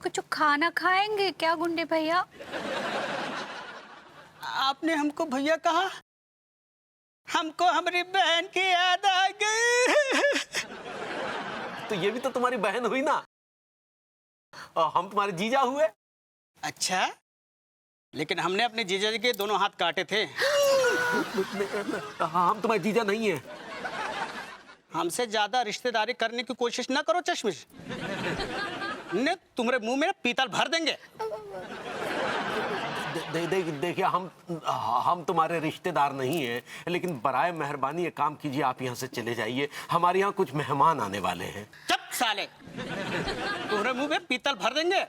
कुछ खाना खाएंगे क्या गुंडे भैया? आपने हमको भैया कहा, हमको हमारी बहन की याद आ गई। तो ये भी तो तुम्हारी बहन हुई ना, और हम तुम्हारे जीजा हुए। अच्छा, लेकिन हमने अपने जीजा जी के दोनों हाथ काटे थे। हम तुम्हारे जीजा नहीं है। हमसे ज्यादा रिश्तेदारी करने की कोशिश ना करो चश्मिश, ने तुम्हारे मुंह में पीतल भर देंगे। देखिए, हम तुम्हारे रिश्तेदार नहीं हैं, लेकिन बराए मेहरबानी एक काम कीजिए, आप यहाँ से चले जाइए, हमारे यहाँ कुछ मेहमान आने वाले हैं। चुप साले, तुम्हारे मुंह में पीतल भर देंगे।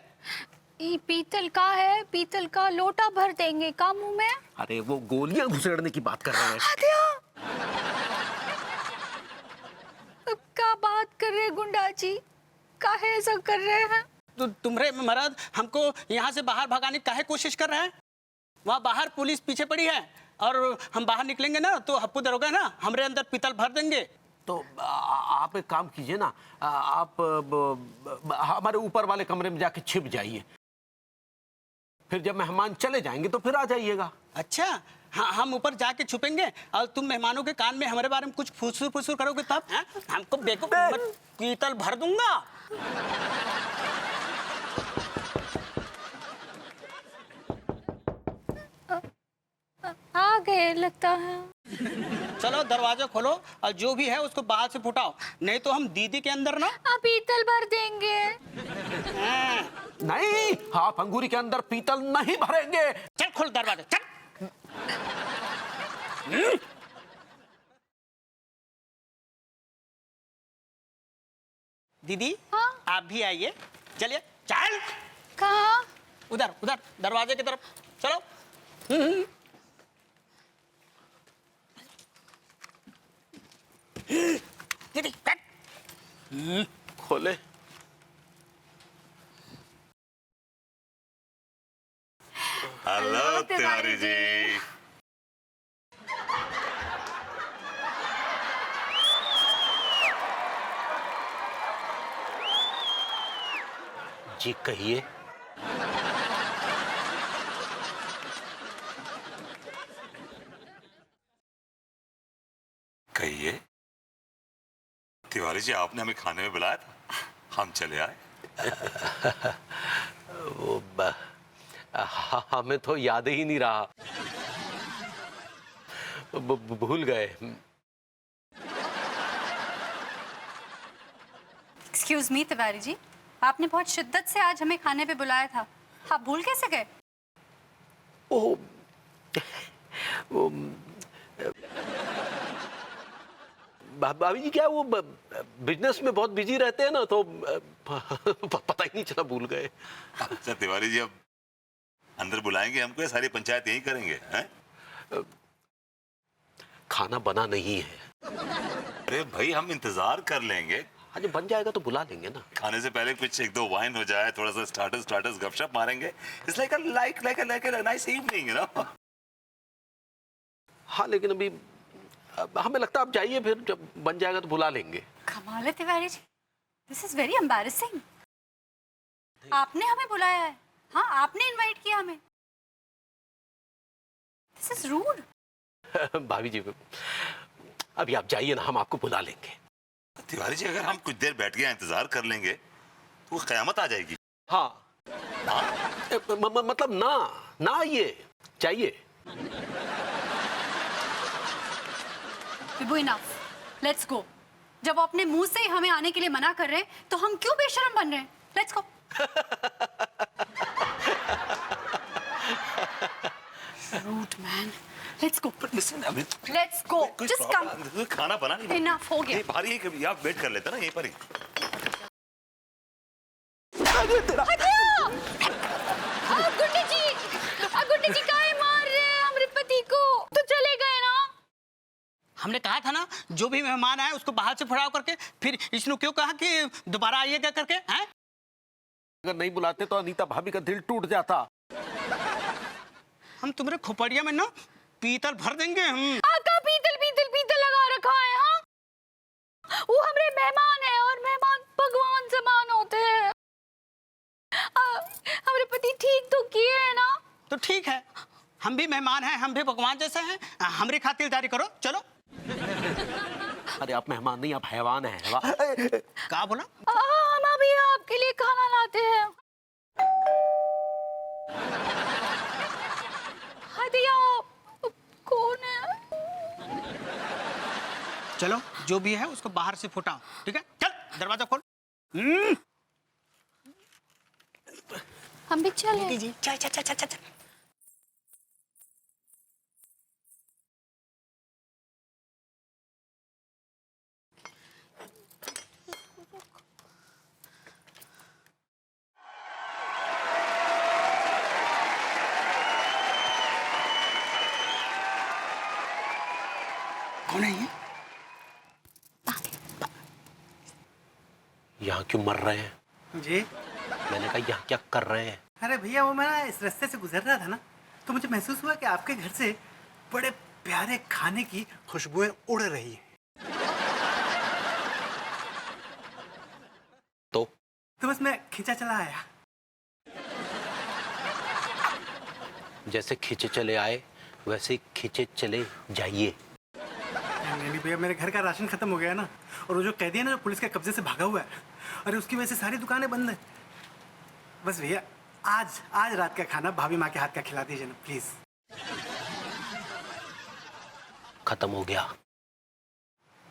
ये पीतल का है, पीतल का लोटा भर देंगे का मुंह में? अरे वो गोलियां घुसेड़ने की बात कर रहे हैं। क्या बात कर रहे हैं गुंडा जी, काहे ऐसा कर रहे हैं? तो तुम्हारे मर्द हमको यहाँ से बाहर भगाने की काहे कोशिश कर रहे हैं? वहाँ बाहर पुलिस पीछे पड़ी है, और हम बाहर निकलेंगे ना तो हप्पू दरोगा ना हमारे अंदर पीतल भर देंगे। तो आप एक काम कीजिए ना, आप हमारे ऊपर वाले कमरे में जाके छिप जाइए, फिर जब मेहमान चले जाएंगे तो फिर आ जाइएगा। अच्छा, हाँ, हम ऊपर जाके छुपेंगे और तुम मेहमानों के कान में हमारे बारे में कुछ फुसफुस फुसफुस करोगे तब हमको बेवकूफ पीतल भर दूंगा। आ गए लगता है। चलो दरवाजा खोलो और जो भी है उसको बाहर से फुटाओ, नहीं तो हम दीदी के अंदर ना पीतल भर देंगे। नहीं, आप अंगूरी के अंदर पीतल नहीं भरेंगे। चल खोल दरवाजा, चल। दीदी, हाँ? आप भी आइए, चलिए। चल कहाँ? उधर उधर दरवाजे की तरफ चलो। दीदी खोले। हेलो तिवारी जी। जी कहिए। कहिए तिवारी जी, आपने हमें खाने में बुलाया था, हम चले आए। हमें तो याद ही नहीं रहा, भूल गए। एक्सक्यूज मी तिवारी जी, आपने बहुत शिद्दत से आज हमें खाने पे बुलाया था, आप भूल कैसे गए? ओ, भाभी जी, क्या वो बिजनेस में बहुत बिजी रहते हैं ना, तो पता ही नहीं चला, भूल गए। अच्छा तिवारी जी, अब अंदर बुलाएंगे हमको या सारी पंचायत यही करेंगे हैं? खाना बना नहीं है। अरे भाई, हम इंतजार कर लेंगे। जब बन जाएगा तो बुला लेंगे ना। खाने से पहले कुछ एक दो वाइन हो जाए, थोड़ा सा स्टार्टर्स गपशप मारेंगे। It's like a nice evening, you know. हाँ, लेकिन अभी हमें लगता है आप जाइए, फिर जब बन जाएगा तो बुला लेंगे। कमाल है Tiwari ji, this is very embarrassing. आपने हमें बुलाया है, हाँ आपने इनवाइट किया हमें। This is rude. भाभी जी, अभी आप जाइए ना, हम आपको बुला लेंगे। तिवारी जी, अगर हम कुछ देर बैठ के इंतजार कर लेंगे तो कयामत आ जाएगी। हाँ, मतलब ना आइए, जाइए। विभू, इनफ, लेट्स गो। जब वो अपने मुंह से ही हमें आने के लिए मना कर रहे हैं तो हम क्यों बेशर्म बन रहे हैं? Let's go. Rude man, let's go. Let's go, just come. खाना बना नहीं, इनफ हो गया। बाहर ही कभी आप वेट कर लेते ना, यहीं पर ही। गुंडे जी काहे मार रहे हैं हमारे पति को? तो चले गए ना। हमने कहा था ना, जो भी मेहमान आए उसको बाहर से फड़ाव करके, फिर इसने क्यों कहा कि दोबारा आइएगा करके, हैं? अगर नहीं बुलाते तो अनीता भाभी का दिल टूट जाता। हम तुम्हारे खोपड़िया में ना पीतल भर देंगे हम। आका पीतल पीतल पीतल लगा रखा है। हाँ, वो हमारे मेहमान है और मेहमान भगवान समान होते हैं। तो ठीक है, हम भी मेहमान हैं, हम भी भगवान जैसे हैं, हमारी खातिरदारी करो, चलो। अरे आप मेहमान नहीं, आप हैवान हैं। क्या बोला? हम अभी आपके लिए खाना लाते हैं। हदिया कौन है? चलो, जो भी है उसको बाहर से फुटाओ, ठीक है? चल दरवाजा खोल। हम भी चले। जी चल चल चल चल चल। कौन है ये? यहाँ क्यों मर रहे हैं? जी। मैंने कहा यहाँ क्या कर रहे हैं? अरे भैया, वो मैं ना इस रास्ते से गुजर रहा था ना, तो मुझे महसूस हुआ कि आपके घर से बड़े प्यारे खाने की खुशबुएं उड़ रही हैं। तो बस मैं खींचा चला आया। जैसे खींचे चले आए वैसे खींचे चले जाइए। नहीं भैया, मेरे घर का राशन खत्म हो गया ना, और वो जो कैदी है ना, जो पुलिस के कब्जे से भागा हुआ है, अरे उसकी वजह से सारी दुकानें बंद हैं। बस भैया, आज रात का खाना भाभी माँ के हाथ का खिला दीजिए ना, प्लीज। खत्म हो गया।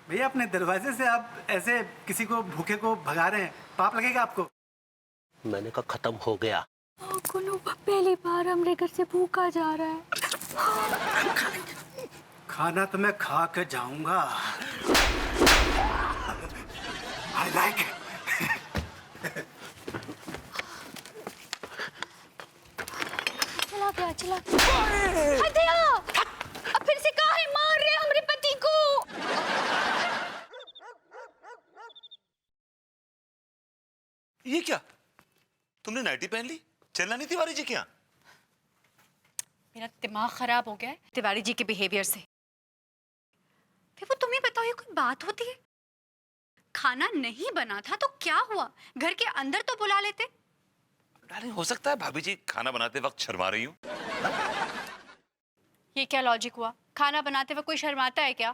भैया, अपने दरवाजे से आप ऐसे किसी को भूखे को भगा रहे हैं, पाप लगेगा आपको। मैंने कहा खत्म हो गया। कुनु पहली बार हमारे घर से भूखा जा रहा है। खाना तो मैं खा के जाऊंगा। I like it. चला गया। हदिया, अब फिर से काहे मार रहे हमारे पति को? ये क्या, तुमने नाइटी पहन ली? चलना नहीं तिवारी जी क्या? मेरा दिमाग खराब हो गया है तिवारी जी के बिहेवियर से। फिर वो तुम्हें बताओ, ये कोई बात होती है? खाना नहीं बना था तो क्या हुआ, घर के अंदर तो बुला लेते। डार्लिंग, हो सकता है भाभी जी खाना बनाते वक्त शर्मा रही हूँ। ये क्या लॉजिक हुआ? खाना बनाते वक्त कोई शर्माता है क्या?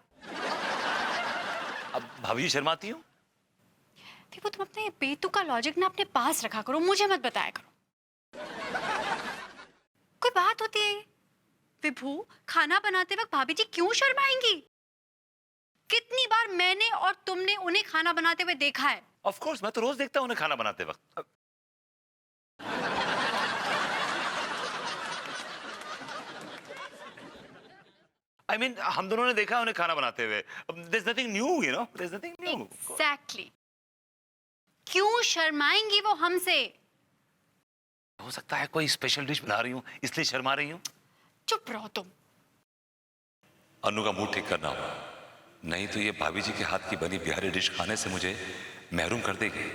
अब भाभी जी शर्माती हूँ? फिर वो तुम अपने ये बेतुका लॉजिक ना अपने पास रखा करो, मुझे मत बताया करो। कोई बात होती है? विभू, खाना बनाते वक्त भाभी जी क्यों शर्माएंगी? कितनी बार मैंने और तुमने उन्हें खाना बनाते हुए देखा है। ऑफ कोर्स, मैं तो रोज देखता हूँ उन्हें खाना बनाते वक्त। I mean, हम दोनों ने देखा है उन्हें खाना बनाते हुए। There's nothing new, you know? There's nothing new. Exactly. क्यों शर्माएंगी वो हमसे? हो सकता है कोई स्पेशल डिश बना रही हूँ इसलिए शर्मा रही हूँ। चुप रहो तुम। अनु का मूड ठीक करना होगा, नहीं तो ये भाभी जी के हाथ की बनी बिहारी डिश खाने से मुझे महरूम कर देगी।